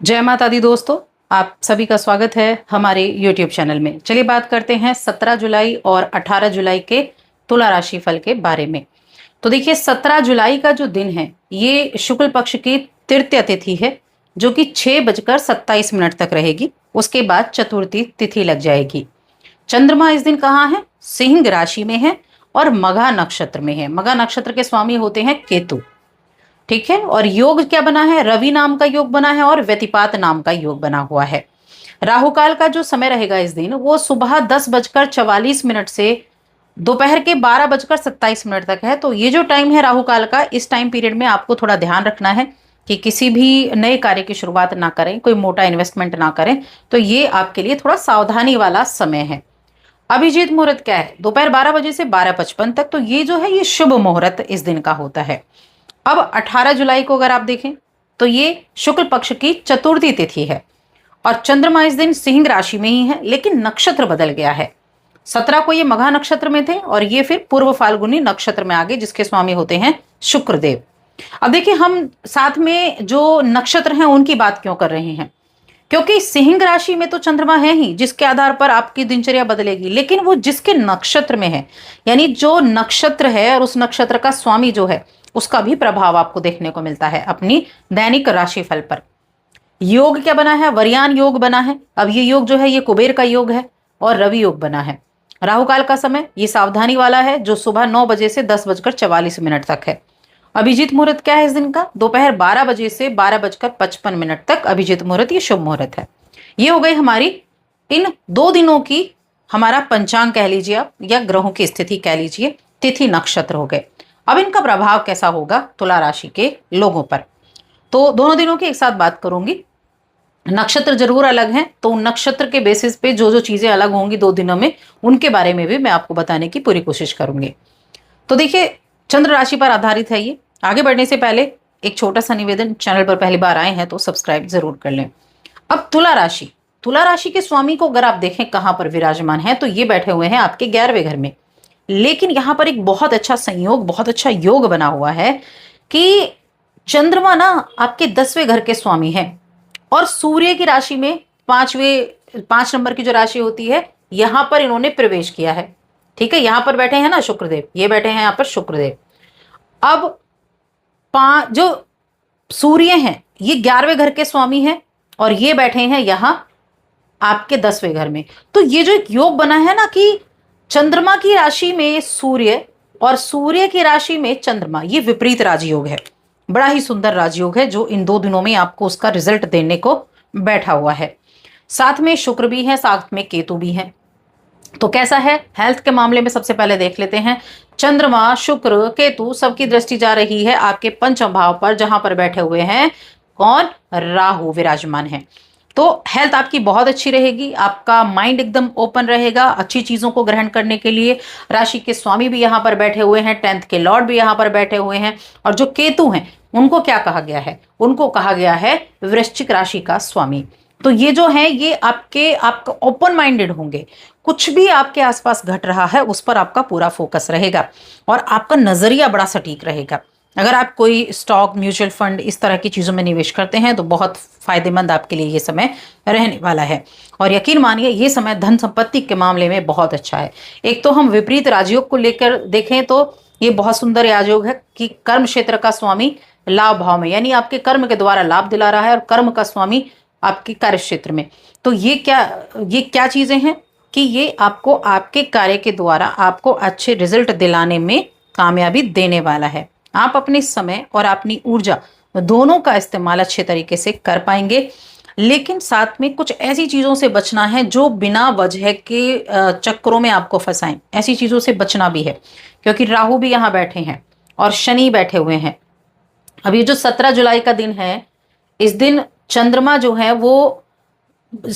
जय माता दी दोस्तों, आप सभी का स्वागत है हमारे YouTube चैनल में। चलिए बात करते हैं 17 जुलाई और 18 जुलाई के तुला राशि फल के बारे में। तो देखिए 17 जुलाई का जो दिन है ये शुक्ल पक्ष की तृतीय तिथि है जो कि 6:27 तक रहेगी। उसके बाद चतुर्थी तिथि लग जाएगी। चंद्रमा इस दिन कहाँ है? सिंह राशि में है और मघा नक्षत्र में है। मघा नक्षत्र के स्वामी होते हैं केतु। ठीक है। और योग क्या बना है? रवि नाम का योग बना है और व्यतिपात नाम का योग बना हुआ है। राहु काल का जो समय रहेगा इस दिन वो सुबह 10:44 से दोपहर के 12:27 तक है। तो ये जो टाइम है राहु काल का, इस टाइम पीरियड में आपको थोड़ा ध्यान रखना है कि किसी भी नए कार्य की शुरुआत ना करें, कोई मोटा इन्वेस्टमेंट ना करें। तो ये आपके लिए थोड़ा सावधानी वाला समय है। अभिजीत मुहूर्त क्या है? दोपहर 12 बजे से 12:55 तक। तो ये जो है ये शुभ मुहूर्त इस दिन का होता है। अब 18 जुलाई को अगर आप देखें तो ये शुक्ल पक्ष की चतुर्थी तिथि है और चंद्रमा इस दिन सिंह राशि में ही है, लेकिन नक्षत्र बदल गया है। 17 को ये मघा नक्षत्र में थे और ये फिर पूर्व फाल्गुनी नक्षत्र में आ गए, जिसके स्वामी होते हैं शुक्रदेव। अब देखिए हम साथ में जो नक्षत्र हैं उनकी बात क्यों कर रहे हैं, क्योंकि सिंह राशि में तो चंद्रमा है ही, जिसके आधार पर आपकी दिनचर्या बदलेगी। लेकिन वो जिसके नक्षत्र में है, यानी जो नक्षत्र है और उस नक्षत्र का स्वामी जो है, उसका भी प्रभाव आपको देखने को मिलता है अपनी दैनिक राशिफल पर। योग क्या बना है? वरयान योग बना है। अब ये योग जो है ये कुबेर का योग है और रवि योग बना है। राहु काल का समय ये सावधानी वाला है, जो सुबह 9 बजे से 10:44 तक है। अभिजीत मुहूर्त क्या है इस दिन का? दोपहर 12 बजे से 12:55 तक अभिजीत मुहूर्त, ये शुभ मुहूर्त है। ये हो गई हमारी इन 2 दिनों की हमारा पंचांग कह लीजिए आप, या ग्रहों की स्थिति कह लीजिए, तिथि नक्षत्र हो गए। अब इनका प्रभाव कैसा होगा तुला राशि के लोगों पर, तो दोनों दिनों की एक साथ बात करूंगी। नक्षत्र जरूर अलग हैं, तो उन नक्षत्र के बेसिस पे जो जो चीजें अलग होंगी 2 दिनों में, उनके बारे में भी मैं आपको बताने की पूरी कोशिश करूंगी। तो देखिए चंद्र राशि पर आधारित है ये। आगे बढ़ने से पहले एक छोटा सा निवेदन, चैनल पर पहली बार आए हैं तो सब्सक्राइब जरूर कर लें। अब तुला राशि के स्वामी को अगर आप देखें कहां पर विराजमान है, तो ये बैठे हुए हैं आपके 11वें घर में। लेकिन यहां पर एक बहुत अच्छा संयोग, बहुत अच्छा योग बना हुआ है कि चंद्रमा ना आपके 10वें घर के स्वामी है और सूर्य की राशि में 5 नंबर की जो राशि होती है, यहां पर इन्होंने प्रवेश किया है। ठीक है, यहां पर बैठे हैं ना शुक्रदेव, ये बैठे हैं यहां पर शुक्रदेव। अब जो सूर्य हैं ये 11वें घर के स्वामी हैं और ये बैठे हैं यहां आपके 10वें घर में। तो ये जो एक योग बना है ना कि चंद्रमा की राशि में सूर्य और सूर्य की राशि में चंद्रमा, ये विपरीत राजयोग है। बड़ा ही सुंदर राजयोग है जो इन 2 दिनों में आपको उसका रिजल्ट देने को बैठा हुआ है। साथ में शुक्र भी है, साथ में केतु भी है। तो कैसा है हेल्थ के मामले में? सबसे पहले देख लेते हैं। चंद्रमा, शुक्र, केतु सबकी दृष्टि जा रही है आपके पंचम भाव पर, जहां पर बैठे हुए हैं कौन? राहु विराजमान है। तो हेल्थ आपकी बहुत अच्छी रहेगी, आपका माइंड एकदम ओपन रहेगा अच्छी चीजों को ग्रहण करने के लिए। राशि के स्वामी भी यहाँ पर बैठे हुए हैं, 10th के लॉर्ड भी यहाँ पर बैठे हुए हैं। और जो केतु हैं उनको क्या कहा गया है? उनको कहा गया है वृश्चिक राशि का स्वामी। तो ये जो है ये आपका ओपन माइंडेड होंगे। कुछ भी आपके आसपास घट रहा है उस पर आपका पूरा फोकस रहेगा और आपका नजरिया बड़ा सटीक रहेगा। अगर आप कोई स्टॉक, म्यूचुअल फंड, इस तरह की चीज़ों में निवेश करते हैं तो बहुत फायदेमंद आपके लिए ये समय रहने वाला है। और यकीन मानिए ये समय धन संपत्ति के मामले में बहुत अच्छा है। एक तो हम विपरीत राजयोग को लेकर देखें तो ये बहुत सुंदर राजयोग है कि कर्म क्षेत्र का स्वामी लाभ भाव में, यानी आपके कर्म के द्वारा लाभ दिला रहा है, और कर्म का स्वामी आपके कार्य क्षेत्र में। तो ये क्या चीजें हैं कि ये आपको आपके कार्य के द्वारा आपको अच्छे रिजल्ट दिलाने में कामयाबी देने वाला है। आप अपने समय और अपनी ऊर्जा दोनों का इस्तेमाल अच्छे तरीके से कर पाएंगे। लेकिन साथ में कुछ ऐसी चीजों से बचना है जो बिना वजह के चक्करों में आपको फंसाएं। ऐसी चीजों से बचना भी है, क्योंकि राहु भी यहाँ बैठे हैं और शनि बैठे हुए हैं। अब ये जो 17 जुलाई का दिन है, इस दिन चंद्रमा जो है वो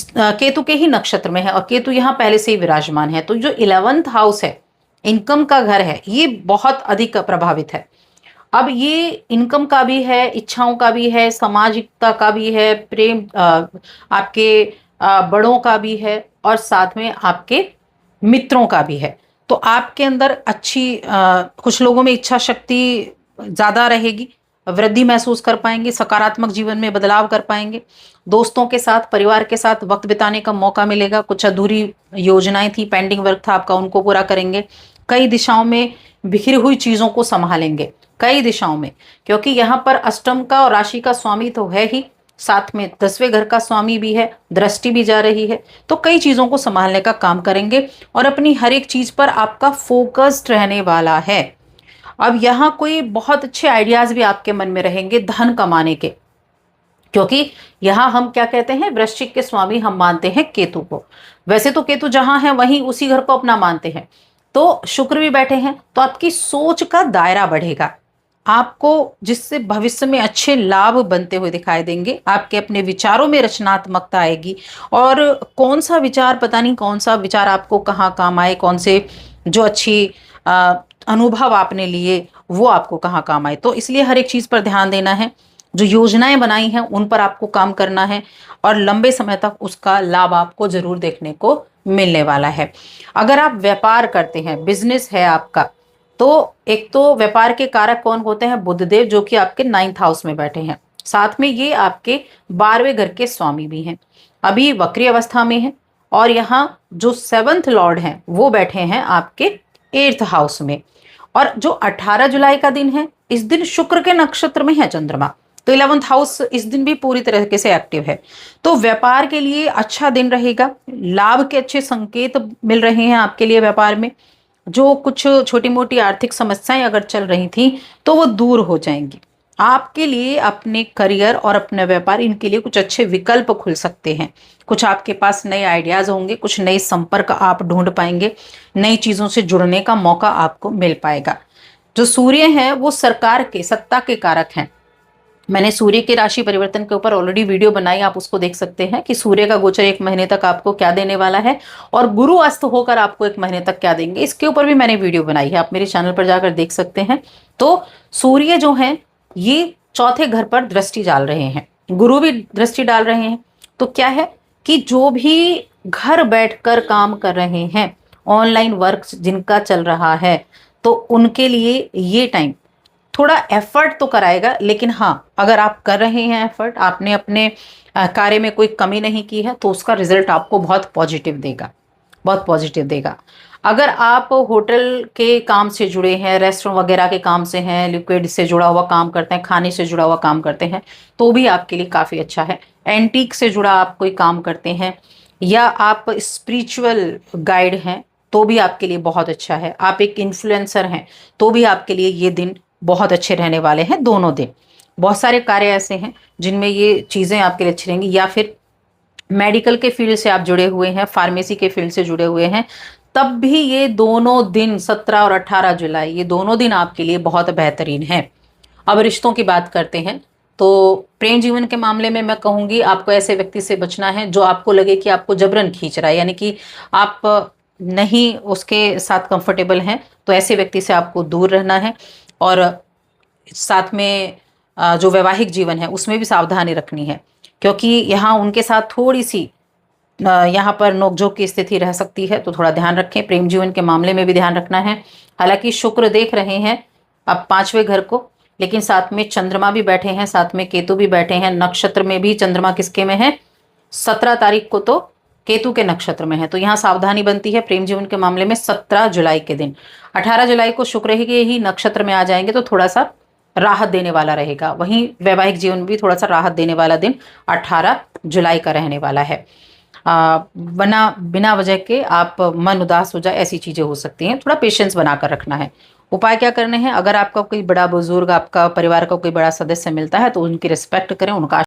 केतु के ही नक्षत्र में है और केतु यहाँ पहले से ही विराजमान है। तो जो 11th हाउस है, इनकम का घर है, ये बहुत अधिक प्रभावित है। अब ये इनकम का भी है, इच्छाओं का भी है, सामाजिकता का भी है, प्रेम आपके बड़ों का भी है और साथ में आपके मित्रों का भी है। तो आपके अंदर अच्छी कुछ लोगों में इच्छा शक्ति ज्यादा रहेगी वृद्धि महसूस कर पाएंगे, सकारात्मक जीवन में बदलाव कर पाएंगे। दोस्तों के साथ, परिवार के साथ वक्त बिताने का मौका मिलेगा। कुछ अधूरी योजनाएं थी, पेंडिंग वर्क था आपका, उनको पूरा करेंगे। कई दिशाओं में बिखरी हुई चीजों को संभालेंगे, कई दिशाओं में, क्योंकि यहाँ पर अष्टम का और राशि का स्वामी तो है ही, साथ में 10वें घर का स्वामी भी है, दृष्टि भी जा रही है। तो कई चीजों को संभालने का काम करेंगे और अपनी हर एक चीज पर आपका फोकस्ड रहने वाला है। अब यहाँ कोई बहुत अच्छे आइडियाज भी आपके मन में रहेंगे धन कमाने के, क्योंकि यहाँ हम क्या कहते हैं, वृश्चिक के स्वामी हम मानते हैं केतु को। वैसे तो केतु जहां है वहीं उसी घर को अपना मानते हैं, तो शुक्र भी बैठे हैं, तो आपकी सोच का दायरा बढ़ेगा आपको, जिससे भविष्य में अच्छे लाभ बनते हुए दिखाई देंगे। आपके अपने विचारों में रचनात्मकता आएगी, और कौन सा विचार, पता नहीं कौन सा विचार आपको कहाँ काम आए, कौन से जो अच्छी अनुभव आपने लिए वो आपको कहाँ काम आए। तो इसलिए हर एक चीज पर ध्यान देना है, जो योजनाएं बनाई हैं उन पर आपको काम करना है, और लंबे समय तक उसका लाभ आपको जरूर देखने को मिलने वाला है। अगर आप व्यापार करते हैं, बिजनेस है आपका, तो एक तो व्यापार के कारक कौन होते हैं, बुधदेव, जो कि आपके 9th हाउस में बैठे हैं। साथ में ये आपके 12वें घर के स्वामी भी हैं, अभी वक्री अवस्था में हैं। और यहाँ जो 7th लॉर्ड हैं वो बैठे हैं आपके 8th हाउस में। और जो 18 जुलाई का दिन है, इस दिन शुक्र के नक्षत्र में है चंद्रमा, तो 11th हाउस इस दिन भी पूरी तरीके से एक्टिव है। तो व्यापार के लिए अच्छा दिन रहेगा, लाभ के अच्छे संकेत मिल रहे हैं आपके लिए। व्यापार में जो कुछ छोटी मोटी आर्थिक समस्याएं अगर चल रही थी तो वो दूर हो जाएंगी आपके लिए। अपने करियर और अपने व्यापार, इनके लिए कुछ अच्छे विकल्प खुल सकते हैं। कुछ आपके पास नए आइडियाज होंगे, कुछ नए संपर्क आप ढूंढ पाएंगे, नई चीजों से जुड़ने का मौका आपको मिल पाएगा। जो सूर्य है वो सरकार के, सत्ता के कारक हैं। मैंने सूर्य के राशि परिवर्तन के ऊपर ऑलरेडी वीडियो बनाई, आप उसको देख सकते हैं कि सूर्य का गोचर 1 महीने तक आपको क्या देने वाला है, और गुरु अस्त होकर आपको 1 महीने तक क्या देंगे, इसके ऊपर भी मैंने वीडियो बनाई है, आप मेरे चैनल पर जाकर देख सकते हैं। तो सूर्य जो है ये 4थे घर पर दृष्टि डाल रहे हैं, गुरु भी दृष्टि डाल रहे हैं। तो क्या है कि जो भी घर बैठकर काम कर रहे हैं, ऑनलाइन वर्क जिनका चल रहा है, तो उनके लिए ये टाइम थोड़ा एफर्ट तो कराएगा, लेकिन हाँ, अगर आप कर रहे हैं एफर्ट, आपने अपने कार्य में कोई कमी नहीं की है, तो उसका रिजल्ट आपको बहुत पॉजिटिव देगा, बहुत पॉजिटिव देगा। अगर आप होटल के काम से जुड़े हैं, रेस्टोरेंट वगैरह के काम से हैं, लिक्विड से जुड़ा हुआ काम करते हैं, खाने से जुड़ा हुआ काम करते हैं, तो भी आपके लिए काफ़ी अच्छा है। एंटीक से जुड़ा आप कोई काम करते हैं, या आप स्पिरिचुअल गाइड हैं, तो भी आपके लिए बहुत अच्छा है। आप एक इन्फ्लुएंसर हैं, तो भी आपके लिए ये दिन बहुत अच्छे रहने वाले हैं, दोनों दिन। बहुत सारे कार्य ऐसे हैं जिनमें ये चीज़ें आपके लिए अच्छी रहेंगी। या फिर मेडिकल के फील्ड से आप जुड़े हुए हैं, फार्मेसी के फील्ड से जुड़े हुए हैं, तब भी ये दोनों दिन 17 और 18 जुलाई, ये दोनों दिन आपके लिए बहुत बेहतरीन है। अब रिश्तों की बात करते हैं, तो प्रेम जीवन के मामले में मैं कहूँगी आपको ऐसे व्यक्ति से बचना है जो आपको लगे कि आपको जबरन खींच रहा है, यानी कि आप नहीं उसके साथ कंफर्टेबल हैं, तो ऐसे व्यक्ति से आपको दूर रहना है। और साथ में जो वैवाहिक जीवन है उसमें भी सावधानी रखनी है, क्योंकि यहाँ उनके साथ थोड़ी सी यहाँ पर नोकझोंक की स्थिति रह सकती है, तो थोड़ा ध्यान रखें। प्रेम जीवन के मामले में भी ध्यान रखना है। हालांकि शुक्र देख रहे हैं अब 5वें घर को, लेकिन साथ में चंद्रमा भी बैठे हैं, साथ में केतु भी बैठे हैं। नक्षत्र में भी चंद्रमा किसके में है, 17 तारीख को तो केतु के नक्षत्र में है, तो यहाँ सावधानी बनती है प्रेम जीवन के मामले में 17 जुलाई के दिन। 18 जुलाई को शुक्र ही नक्षत्र में आ जाएंगे, तो थोड़ा सा राहत देने वाला रहेगा। वहीं वैवाहिक जीवन में भी थोड़ा सा राहत देने वाला दिन 18 जुलाई का रहने वाला है। बिना वजह के आप मन उदास हो जाए, ऐसी चीज़ें हो सकती हैं, थोड़ा पेशेंस बनाकर रखना है। उपाय क्या करने हैं, अगर आपका कोई बड़ा बुजुर्ग, आपका परिवार का कोई बड़ा सदस्य मिलता है तो उनकी रिस्पेक्ट करें, उनका